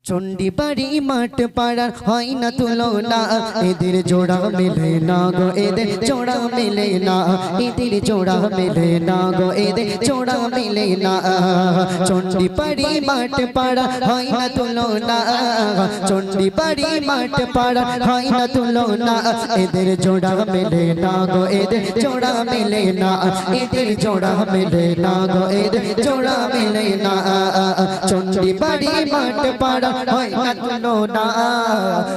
চন্ডী বাড়ি মাঠ পাড়ার হয় না তুলনা, এদের জোড়া মেলে না গো, এদের জোড়া মেলে না, এদের জোড়া মেলে না গো, এদের জোড়া মেলে না। চন্ডী বাড়ি মাঠ পাড়া হয় না তুলনা, চন্ডী বাড়ি মাঠ পাড়া হয় না তুলনা, এদের জোড়া মেলে না গো, এদের জোড়া মেলে না, এদের জোড়া মেলে না গো, এদের জোড়া মেলে না। চন্ডী বাড়ি মাঠ পাড়া হয় না তুলনা,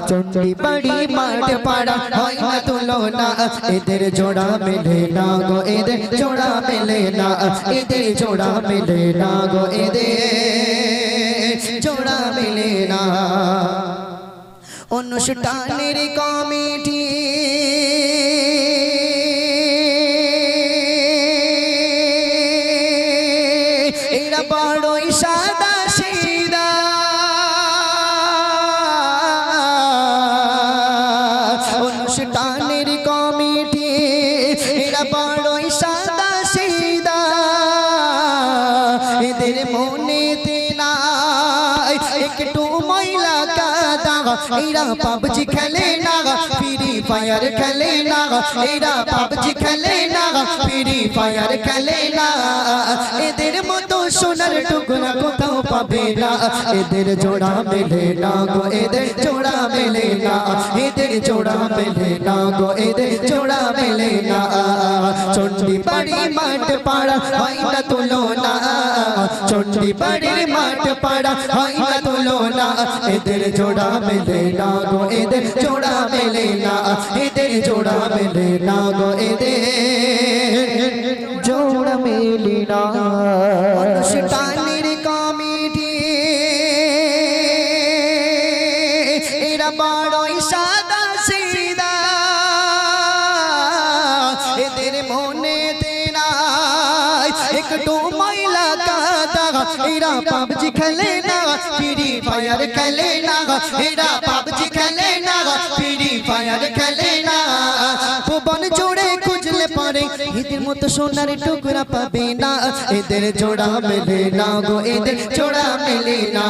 চন্ডী বাড়ি মাঠ পাড়া হয় না তুলনা, এদের জোড়া মেলে না গো, এদের জোড়া মেলে না, এদের জোড়া মেলে না গো, এদের জোড়া মেলে না। অনুষ্ঠানের কমিটি এরা বড়ই সাদা সিধা, অনুষ্ঠানের কমিটি এরা বড়ই সাদা সিধা, এদের মনেতে নাই একটু ময়লা কাদা, এরা পাবজি খেলে না, ফ্রি ফায়ার খেলে না, এরা পাবজি খেলে না, ফ্রি ফায়ার খেলে না। এদের মতো সোনার টুকরা কোথাও পাবে না, এদের জোড়া মেলে না গো, এদের জোড়া মেলে না, এদের জোড়া মেলে না গো, এদের জোড়া মেলে না। চন্ডী বাড়ি মাঠ পাড়া হয় না তুলনা, চন্ডী বাড়ি মাঠ পাড়া হয় না তুলনা, এদের জোড়া মেলে না গো, এদের জোড়া মেলে না, এদের জোড়া মেলে না গো, এদের জোড়া মেলে না। অনুষ্ঠানের কমিটি এরা বড়ই সাদা সিধা, এদের মনেতে নাই একটু ময়লা কাদা, এরা পাবজি খেলে না, ফ্রি ফায়ার খেলে না, এরা পাবজি খেলে না, ফ্রি ফায়ার খেলে না। ভুবন জুড়ে খুঁজলে পরে এদের মতো সোনার টুকরা পাবে না, এদের জোড়া মেলে না গো, এদের জোড়া মেলে না,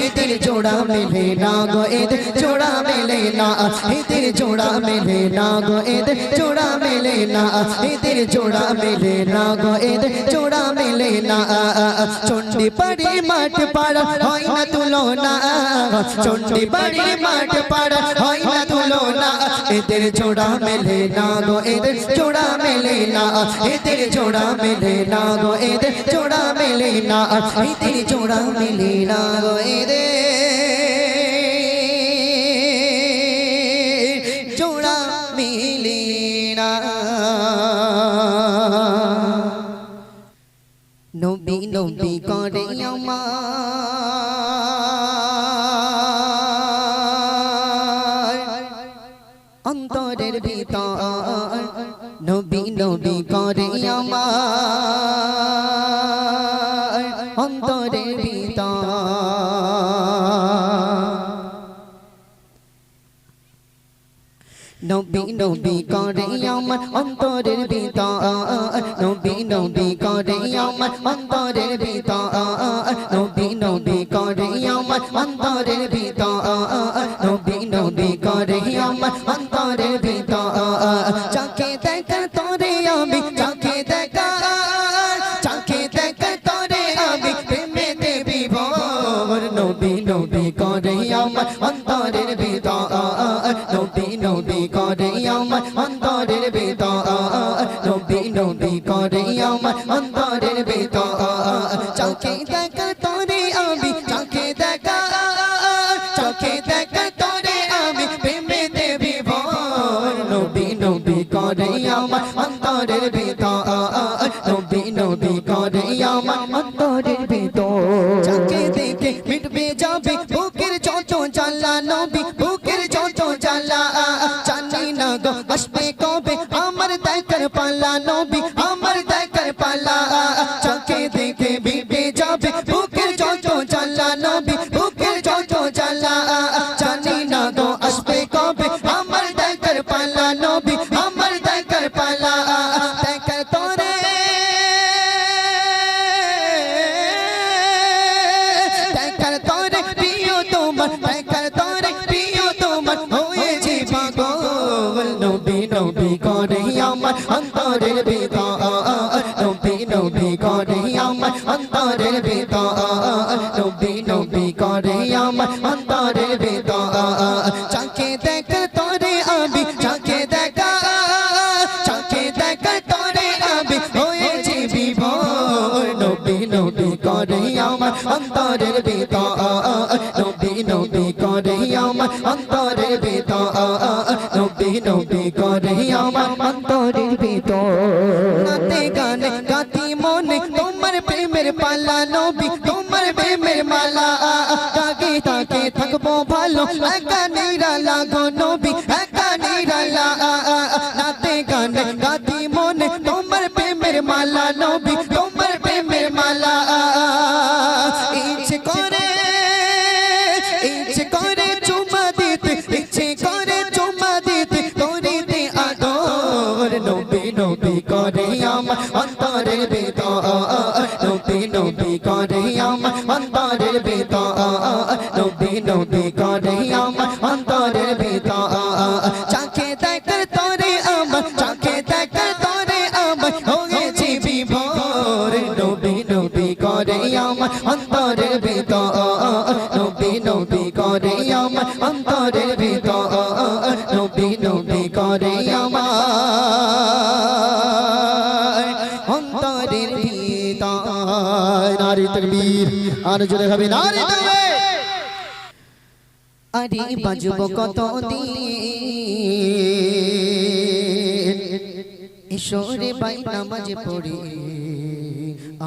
এদের জোড়া মেলে না গো, এদের জোড়া মেলে না, এদের জোড়া মেলে না গো, এদের জোড়া মেলে না, এদের জোড়া মেলে না গো, এদের জোড়া মেলে না। চন্ডী বাড়ি মাঠ পাড়া হয় না তুলনা, চন্ডী বাড়ি মাঠ পাড়া হয় না তুলনা, এদের জোড়া মেলে না গো, এদের জোড়া মেলে না, এদের জোড়া মেলে না গো, এদের জোড়া মেলে না, এদের জোড়া মেলে না গো, এদের জোড়া মেলে না। নবী নবী করে আমার অন্তরের ভিতর, নবী নবী করে আমার অন্তরের ভিতর। নবী নবী করে আমার অন্তরের ভিতর, নবী নবী করে আমার অন্তরের ভিতর, নবী নবী করে আমার অন্তরের ভিতর, নবী নবী করে আমার অন্তরের ভিতর। চোখে দেখা তোরে আমি, চোখে দেখা, চোখে দেখা তোরে আমি প্রেমেতে বিভোর, নবী নবী করে আমার অন্তরের ভিতর, নবী নবী করে আমার অন্তরের ভিতর, নবী নবী করে আমার অন্তরের ভিতর। চোখে দেখা তোরে আমি, চোখে দেখা, চোখে দেখা তোরে আমি প্রেমেতে বিভোর, নবী নবী করে আমার অন্তরের ভিতর, নবী নবী করে আমার অন্তরের ভিতর। চোখে দেখে মিটবে যাবে বুকের যত জ্বালা, নবী বুকের যত জ্বালা, জানি না গো আসবে কবে আমার দেখার পালা, নবী আমার দেখার পালা। চোখে দেখে মিটবে যাবে বুকের যত জ্বালা, নবী বুকের যত জ্বালা, জানি না গো আসবে কবে আমার দেখার পালা, নবী আমার দেখার পালা। দেখার তোরে দেখার তোরে প্রিয় তোমার তোমার দেখার তরে প্রিয় তোমার হয়েছি পাগল নবী নবী করে আমার অন্তরের ভিতর নবী নবী করে আমার অন্তরের ভিতর নবী নবী করে আমার অন্তরের ভিতর চাকে দেখা তরে আমি চাকে দেখা তরে আমি হয়েছি বিভোর নবী নবী করে আমার অন্তরের ভিতর নবী নবী করে আমার অন্তরের ভিতর নবী নবী করে আমার অন্তরের ভিতর নাতে গানে গাতি মনে তোমার প্রেমের পালা নবী তোমার প্রেমের মালা তাকে তাকে থাকবো ভালো একা নিরালা গো নবী একা নিরালা নাতে গানে গাতি মনে তোমার প্রেমের মালা নবী তোমার প্রেমের মালা ইচ্ছে করে চুমা দিতে ইচ্ছে করে চুমা দিতে করিতে আদর নবী নবী করে আমার অন্তরের ভিতর নবী নবী করে আমার অন্তরের ভিতর নবী নবী করে আমার অন্তরের ভিতর চাকে দেখার তরে আমার চাকে দেখার তরে আমার হয়েছি বিভোর নবী নবী করে আমার অন্তরের ভিতর নবী নবী করে আমার অন্তরের ভিতর নবী নবী করে আমার অন্তরের ভিতর নারী তাকবীর আর জোরে হবে নারী তাকবীর আরে বাজবো কত দিন ঈশ্বরে ভাই নামাজ পড়ি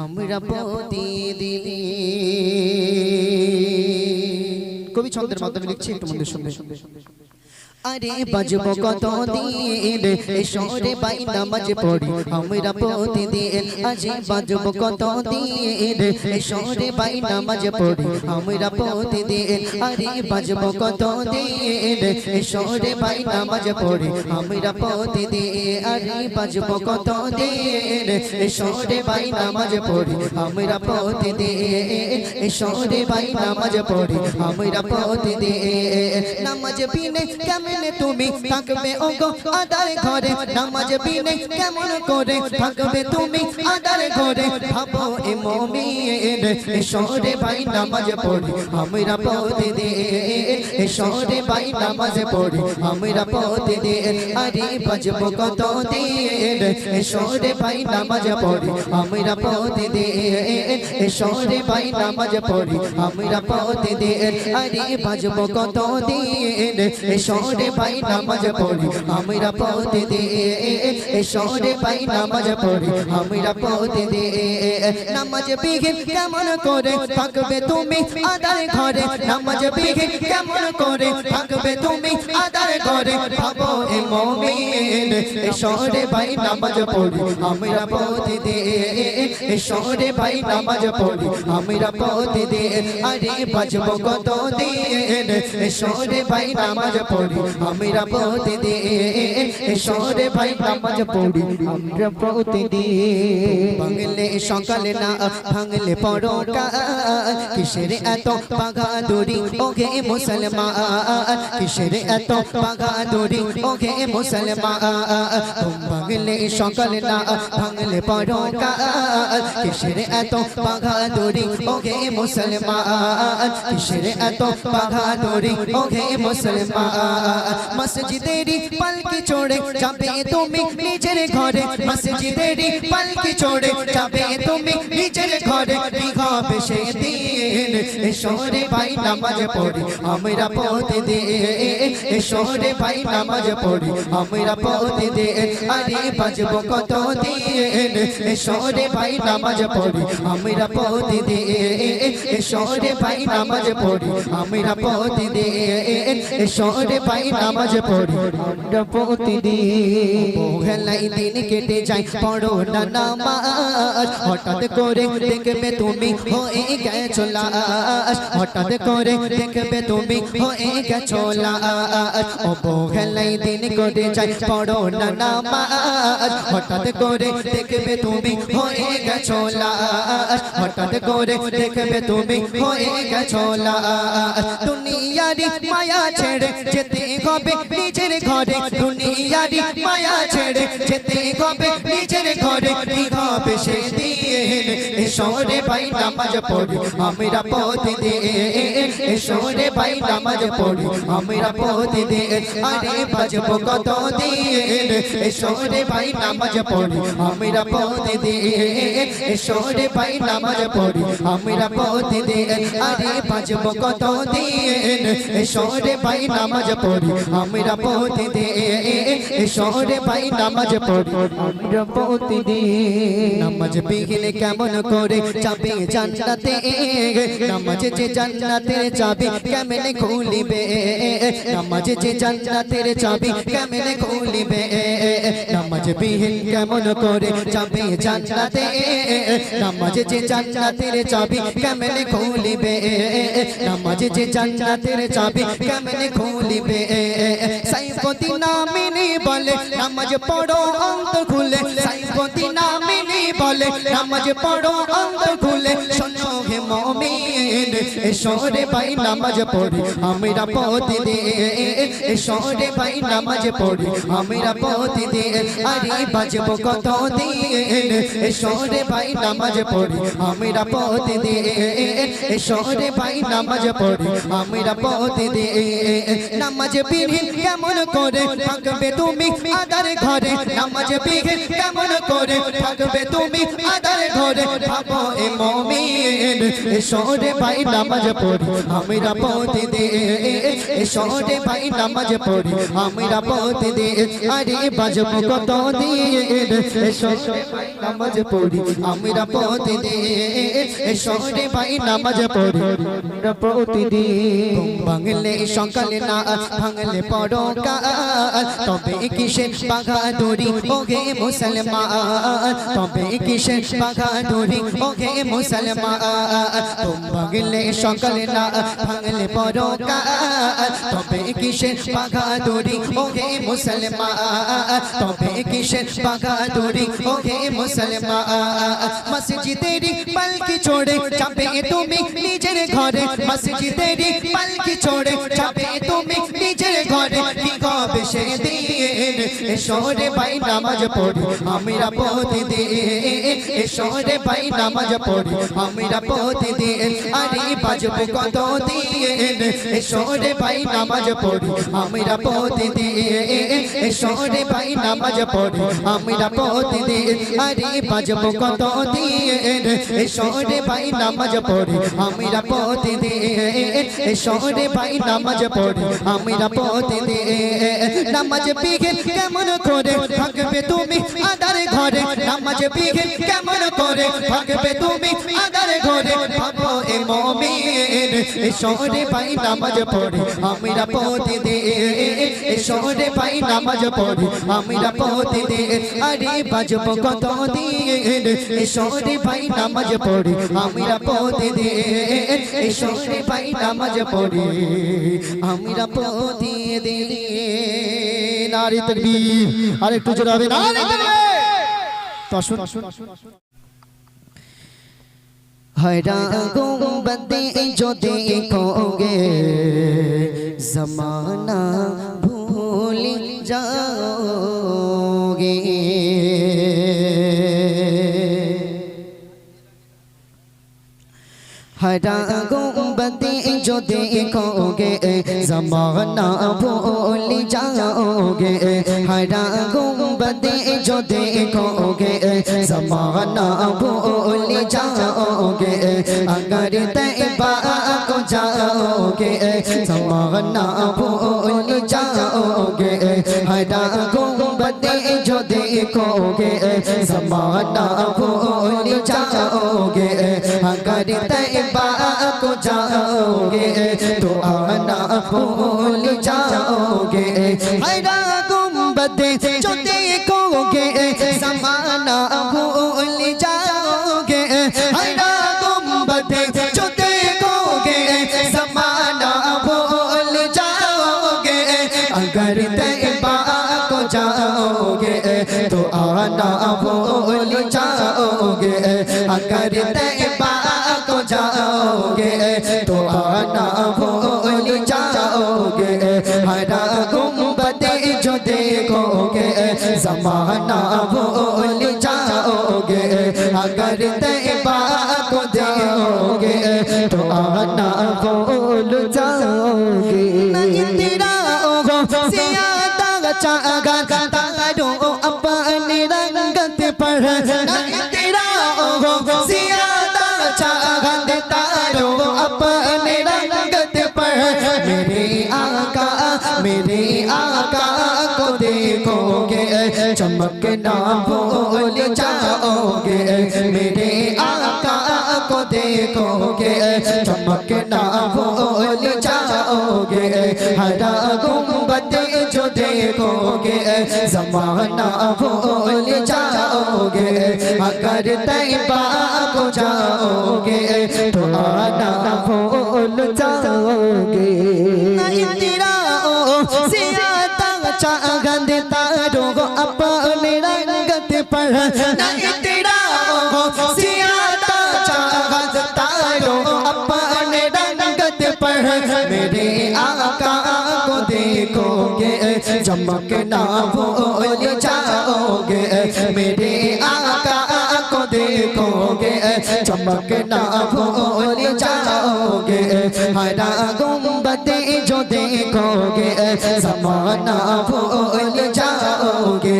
আমরা প্রতিদিন কবি ছন্দের মাধ্যমে লিখছি একটু মধ্যে শুনবে আরে বাজবো কত দিন ঈশ্বরে ভাই নামাজ পড়ি আমরা প্রতিদিন আজ বাজবো কত দিন ঈশ্বরে ভাই নামাজ পড়ি আমরা প্রতিদিন আরে বাজবো কত দিন ঈশ্বরে ভাই নামাজ পড়ি আমরা প্রতিদিন আরে বাজবো কত দিন ঈশ্বরে ভাই নামাজ পড়ি আমরা প্রতিদিন ঈশ্বরে ভাই নামাজ পড়ি আমরা প্রতিদিন নামাজ বিনে কেমন তুমি থাকবে ওগো আদার ঘরে নামাজ বিনে কেমন করে থাকবে তুমি আদার ঘরে ভাবো এ মুমিন ঈশ্বরে ভাই নামাজ পড়ি আমরা প্রতিদিন ঈশ্বরে ভাই নামাজ পড়ি আমরা প্রতিদিন আরে বাজবো কত দিন ঈশ্বরে ভাই নামাজ পড়ি আমরা প্রতিদিন ঈশ্বরে ভাই নামাজ পড়ি আমরা প্রতিদিন আরে বাজবো কত দিন ঈশ্বরে ভাই নামাজ পড়ি আমরা প্রতিদিন ঈশ্বরে ভাই নামাজ পড়ি আমরা প্রতিদিন নামাজ বিঘিন কেমন করে থাকবে তুমি আদার ঘরে নামাজ বিঘিন কেমন করে থাকবে তুমি আদার ঘরে ভাবো এ মুমিন ঈশ্বরে ভাই নামাজ পড়ি আমরা প্রতিদিন ঈশ্বরে ভাই নামাজ পড়ি আমরা প্রতিদিন আরে বাজবো কত দিন ঈশ্বরে ভাই নামাজ পড়ি আমরা প্রতিদিন ঈশ্বরে ভাই নামাজ পড়ি আমরা প্রতিদিন বাংলে সকালে না ভাঙলে পরোটা কিসের এত বাগাদুরি ওগে মুসলমান কিসের এত বাগাদুরি ওগে মুসলমান বাংলে সকালে না ভাঙলে পরোটা কিসের এত বাগাদুরি ওগে মুসলমান কিসের এত বাগাদুরি ওগে মুসলমান মসজিদেরি পালকি চড়ে যাবে তুমি নিজের ঘরে মসজিদেরি পালকি চড়ে যাবে তুমি নিজের ঘরে হবে সেদিন ঈশ্বরে ভাই নামাজ পড়ি আমরা প্রতিদিন ঈশ্বরে ভাই নামাজ পড়ি আমরা প্রতিদিন আরে বাজবো কত দিন ঈশ্বরে ভাই নামাজ পড়ি আমরা প্রতিদিন ঈশ্বরে ভাই নামাজ পড়ি আমরা প্রতিদিন ঈশ্বরে ভাই নামাজ পড়ি আমরা প্রতিদিন হেলাই দিন কেটে যায় পড়ো না নামাজ হঠাৎ করে দেখবে তুমি হয়ে গেছো লাশ হঠাৎ করে দেখবে তুমি হয়ে গেছো লাশ অবহেলাই দিন করে যাই পড়ো না নামাজ হঠাৎ করে দেখবে তুমি হয়ে গেছো লাশ হঠাৎ করে দেখবে তুমি হয়ে গেছো লাশ দুনিয়ারি মায়া ছেড়ে যেতে হবে নিজের ঘরে দুনিয়ারি মায়া ছেড়ে যেতে হবে নিজের ঘরে কি হবে সেদিন এসো রে ভাই নামাজ পড়ি আমরা প্রতিদিন এসো রে ভাই নামাজ পড়ি আমরা প্রতিদিন আরে বাজবো কত দিন এসো রে ভাই নামাজ পড়ি আমরা প্রতিদিন এসো রে ভাই নামাজ পড়ি আমরা প্রতিদিন আরে বাজবো কত দিন এসো রে ভাই নামাজ পড়ি আমরা প্রতিদিন এসো রে ভাই নামাজ পড়ি আমরা প্রতিদিন নামাজ বিঘিনে কেমন করে যাবে জান্নাতে নামাজ যে জান্নাতের চাবি কেমনে খুলিবে নামাজ যে জান্নাতের চাবি কেমনে খুলিবে নামাজ বিহীন কেমন করে যাবে জান্নাতে নামাজ যে জান্নাতের চাবি কেমনে খুলিবে নামাজ যে জান্নাতের চাবি কেমনে খুলিবে সাইফতি নামিনী বলে নামাজ পড়ো অন্তর খুলে সাইফতি নামিনী বলে নামাজ পড়ো অন্তর খুলে শোনো হে মুমিন এসো রে ভাই নামাজ পড়ি আমরা প্রতিদিন এসো রে ভাই নামাজ পড়ি আমরা প্রতিদিন আরে বাজবো কত দিন এসো রে ভাই নামাজ পড়ি আমরা প্রতিদিন এসো রে ভাই নামাজ পড়ি আমরা প্রতিদিন নামাজ বিহীন কেমন করে থাকবে তুমি আদার ঘরে নামাজ বিহীন কেমন করে থাকবে তুমি আদার ঘরে ভাবো এ মুমিন এসো রে ভাই নামাজ পড়ি আমরা প্রতিদিন এসো রে ভাই নামাজ পড়ি আমরা প্রতিদিন আরে বাজবো কত দিন এসো রে ভাই নামাজ পড়ি আমরা প্রতিদিন এসো রে ভাই নামাজ পড়ি আমরা প্রতিদিন বাংলে সকালে না ভাঙলে পড়ো কাল তবে কিসের বাগাদুরি ওগে মুসলমান তবে কিসের বাগাদুরি ওগে মুসলমান বাংলে সকালে না ভাঙলে পড়ো কাল তবে কিসের বাগাদুরি ওগে মুসলমান তবে কিসের বাগাদুরি ওগে মুসলমান মসজিদেরি পালকি ছোড়ে যাবে তুমি নিজের ঘরে মসজিদেরি পালকি ছোড়ে যাবে তুমি নিজের ঘরে কি হবে সেদিন এসো রে ভাই নামাজ পড়ি আমরা প্রতিদিন এসো রে ভাই নামাজ পড়ি আমরা প্রতিদিন আরে বাজবো কত দিন এসো রে ভাই নামাজ পড়ি আমরা প্রতিদিন এসো রে ভাই নামাজ পড়ি আমরা প্রতিদিন আরে বাজবো কত দিন এসো রে ভাই নামাজ পড়ি আমরা প্রতিদিন এসো রে ভাই নামাজ পড়ি আমরা প্রতিদিন নামাজ বিঘিন কেমন করে থাকবে তুমি আদার ঘরে নামাজ বিঘিন কেমন করে থাকবে তুমি আদার ঘরে ভাবো এ মুমিন এসো রে ভাই নামাজ পড়ি আমরা প্রতিদিন এসো রে ভাই নামাজ পড়ি আমরা প্রতিদিন আরে বাজবো কত দিন এসো রে ভাই নামাজ পড়ি আমরা প্রতিদিন এসো রে ভাই নামাজ পড়ি আমরা প্রতিদিন নারী তাকবীর আর একটু জোরে হবে নারী তাকবীর তো আসুন হয়রা গুম্বদে जो देखोगे ज़माना भूल जाओगे हरा गुम्बदे जो देखोगे ज़माना भूल जाओगे हरा गुम्बदे जो देखोगे ज़माना भूल जाओगे अगर तैबा को जाओगे ज़माना भूल जाओगे हरा गुम्बदे जो देखोगे ज़माना भूल जाओगे अगर तैबा को जाओगे तो आना भूल जाओगे हरा गुम्बदे जो देखोगे ज़माना भूल जाओगे हरा गुम्बदे जो देखोगे ज़माना भूल अगर तैबा को जाओगे तो आना भूल जाओगे अगर तैबा को जाओगे तो आना भूल जाओगे हरा गुंबदे जो देखोगे ज़माना भूल जाओगे अगर तैबा को देखोगे तो आना भूल जाओगे नहीं तेरा चागा तारो अपने रंगत पर नहीं तेरा सियादा चागा तारो अपने रंगत पर मेरे आका को देखोगे चमकना भूल जाओगे मेरे आका को देखोगे चमकना भूल जाओगे हरा गुंबद जो देखोगे ज़माना भूल जाओगे अगर तैबा को जाओगे तो आना भूल जाओगे नहीं तेरा सियादा चागंद तारो अपने रंगत पर नहीं तेरा सियादा चागंद तारो अपने रंगत पर मेरे आका को देखोगे चमकना भूल जाओगे मेरे आका को देखोगे चमकना भूल जाओगे हरा गुंबद जो देखोगे ज़माना भूल जाओगे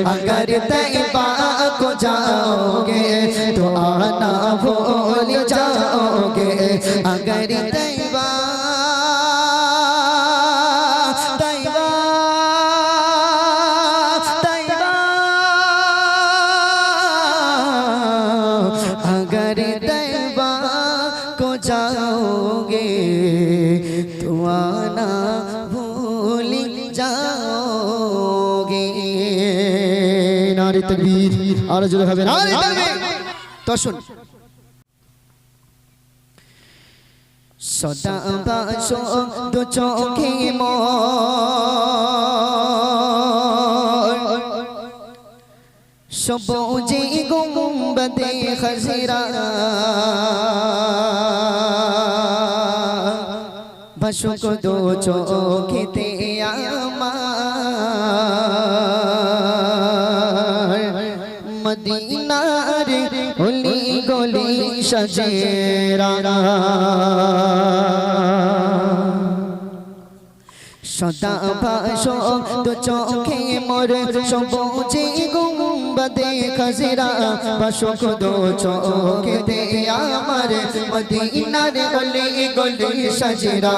अगर तैबा को जाओगे तो आना भूल जाओगे अगर तैबा अगर तैबा को जाओगे तो आना भूल जाओगे नारे तकबीर और जो হবে নারে তাকবীর তো শুন সদা বাসো দু চোখে মোর সবুজে গুম্বদে খজরা বাসুক দু চোখেতে আমার মদিনার অলি গলি সাজেরা সদা বাসো দু চোখে মোর সবুজে গুম্বদে খজরা বাসুক দু চোখেতে আমার মদিনার অলি গলি সাজেরা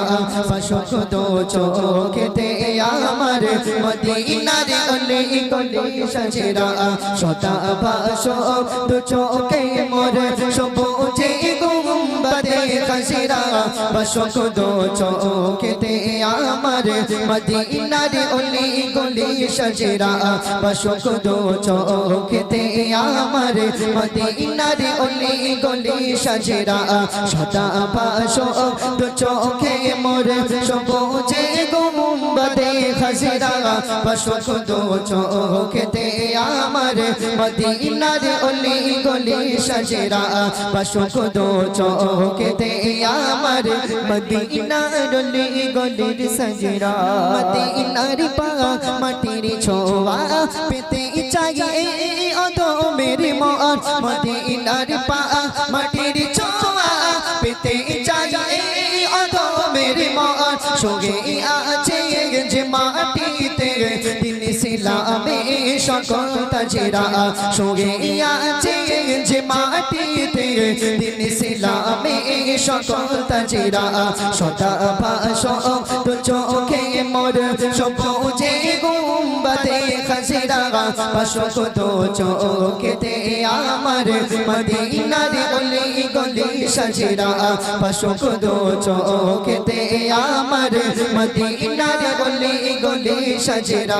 বাসুক দু চোখেতে আমার মদিনার অলি গলি সাজেরা সদা বাসো দু চোখে মোর সবুজে গুম্বদে খজরা বাসুক দু চোখেতে আমার মদিনার অলি গলি সাজেরা বাসুক দু চোখেতে আমার মদিনার অলি গলি সাজেরা সদা বাসো দু চোখে মোর সবুজে গুম্বদে খজরা বাসুক দু চোখেতে আমার মদিনার অলি গলি সাজেরা বাসুক দু চোখেতে আমার মদিনার অলি গলি সাজেরা মদিনার পাক মাটির ছোঁয়া পেতে চাই অধো মেরে মন মদিনার পাক মাটির ছোঁয়া পেতে চাই অধো মেরে মন সঙ্গে আছে যে মাটিতে দিন ইসলামে সকল তাজেরা সঙ্গে আছে যে মাটিতে দিন ইসলামে সকল তাজেরা সদা বাসো দু চোখে মোর সবুজে গুম্বদে খজরা বাসুক দু চোখেতে আমার মদিনার অলি গলি সাজেরা বাসুক দু চোখেতে আমার মদিনার অলি গলি সাজেরা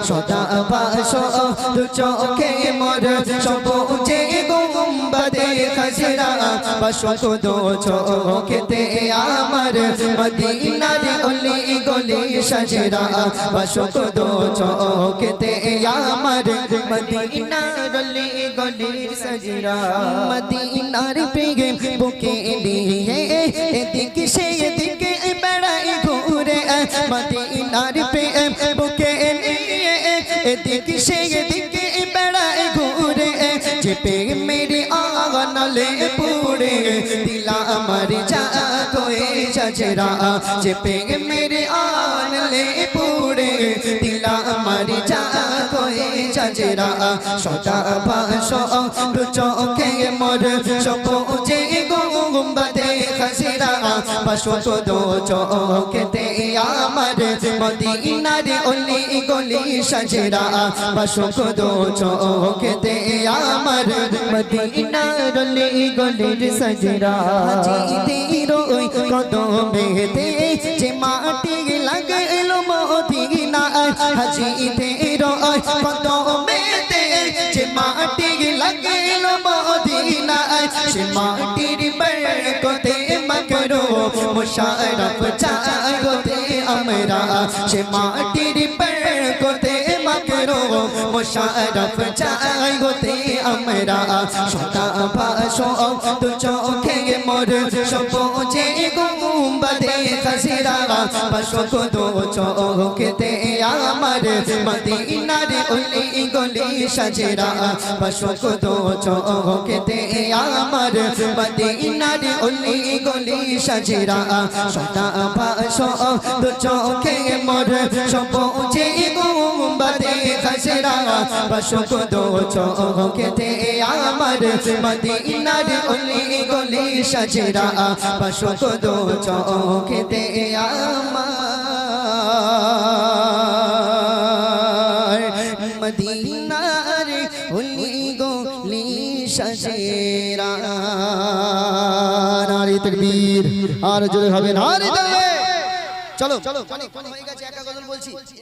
সদা বাসো দু চোখে মোর সবুজে গুম্বদে খজরা বাসুক দু চোখেতে আমার মদিনার অলি গলি সাজরা বাসক দো চোখতে আমার মদিনার অলি গলির সাজরা মদিনার প্রেম বুকে নিয়ে এদিকে সেদিকে বেড়াই ঘুরে মদিনার প্রেম বুকে নিয়ে এদিকে সেদিকে বেড়াই ঘুরে যে প্রেম মেরে আগানালে পুড়ে দিলা আমার জাগোয়ে সাজরা যে প্রেম মেরে আগানালে পুড়ে দিলা আমার জাগোয়ে সাজরা সদা ভাসো দু চোখে মোর সবুজে গুম্বাদে খাসিরা বাসক দো চোখতে আমার মদিনার অলি গলি সাজরা বাসক দো চোখতে আমার মদিনার অলি গলির সাজরা জিদিরো কদমেতে যে মাটি লাগলো মদিনা হাজিদেরো কদমেতে যে মাটি লাগলো মদিনা সে মাটির বরকতে মকরো মুশারফ চাগতে আমরা সে মাটির বরকতে মকরো মুশারফ চাগতে আমরা সদা ভাসো দু চোখে মোর সবুজে গুম্বাদে খাসিরা বাসক দো চোখতে আমার মদিনার অলি গলি সাজরা বাসক দো চোখতে আমার মদিনার অলি গলি সাজরা সদা ভাসো দু চোখে মোর সবুজে গুম্বাদে খাসিরা বাসক দো চোখতে আমার মদিনার অলি গলি সাজরা বাসক দো চোখতে আমার মদিনার অলি গলি সাজরা নারে তাকবীর আর জোরে হবে নারে তাকবীর চলো চলো হয়ে গেছে একা গজল বলছি